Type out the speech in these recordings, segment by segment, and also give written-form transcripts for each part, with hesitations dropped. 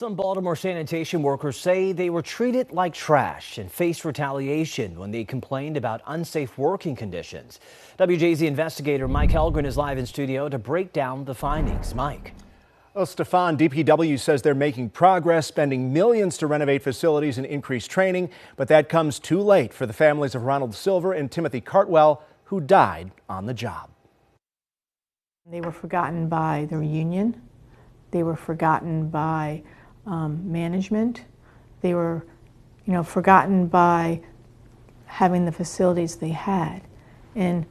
Some Baltimore sanitation workers say they were treated like trash and faced retaliation when they complained about unsafe working conditions. WJZ investigator Mike Helgren is live in studio to break down the findings. Mike. Well, Stefan, DPW says they're making progress, spending millions to renovate facilities and increase training, but that comes too late for the families of Ronald Silver and Timothy Cartwell, who died on the job. They were forgotten by their union. They were forgotten by management. They were, forgotten by having the facilities they had. And,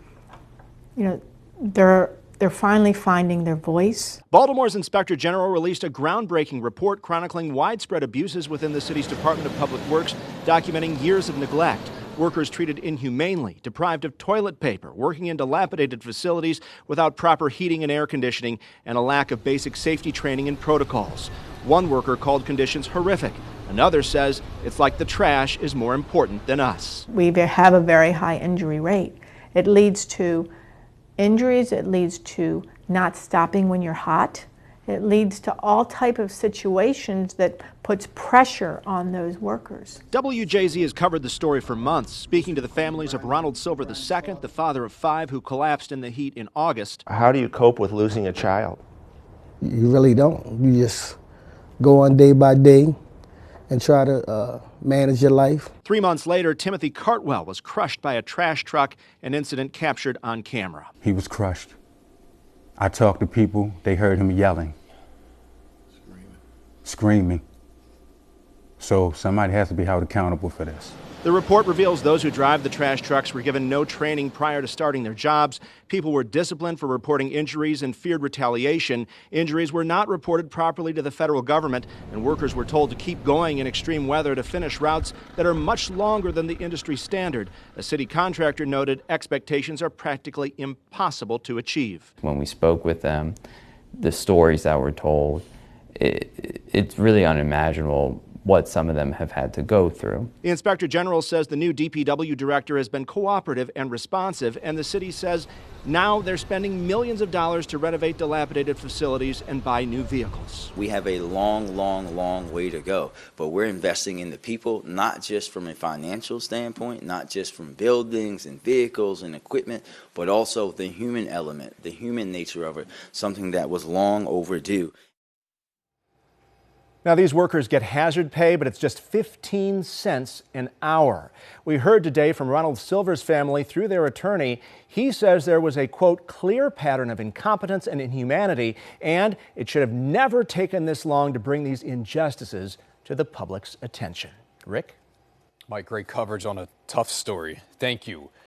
they're finally finding their voice. Baltimore's Inspector General released a groundbreaking report chronicling widespread abuses within the city's Department of Public Works, documenting years of neglect. Workers treated inhumanely, deprived of toilet paper, working in dilapidated facilities without proper heating and air conditioning, and a lack of basic safety training and protocols. One worker called conditions horrific. Another says it's like the trash is more important than us. We have a very high injury rate. It leads to injuries, it leads to not stopping when you're hot. It leads to all type of situations that puts pressure on those workers. WJZ has covered the story for months, speaking to the families of Ronald Silver II, the father of 5 who collapsed in the heat in August. How do you cope with losing a child? You really don't. You just go on day by day and try to manage your life. 3 months later, Timothy Cartwell was crushed by a trash truck, an incident captured on camera. He was crushed. I talked to people, they heard him yelling. Screaming. So somebody has to be held accountable for this. The report reveals those who drive the trash trucks were given no training prior to starting their jobs. People were disciplined for reporting injuries and feared retaliation. Injuries were not reported properly to the federal government, and workers were told to keep going in extreme weather to finish routes that are much longer than the industry standard. A city contractor noted expectations are practically impossible to achieve. When we spoke with them, the stories that were told, it's really unimaginable what some of them have had to go through. The Inspector General says the new DPW director has been cooperative and responsive, and the city says now they're spending millions of dollars to renovate dilapidated facilities and buy new vehicles. We have a long way to go, but we're investing in the people, not just from a financial standpoint, not just from buildings and vehicles and equipment, but also the human element, the human nature of it, something that was long overdue. Now, these workers get hazard pay, but it's just 15 cents an hour. We heard today from Ronald Silver's family through their attorney. He says there was a, quote, clear pattern of incompetence and inhumanity, and it should have never taken this long to bring these injustices to the public's attention. Rick? Mike, great coverage on a tough story. Thank you.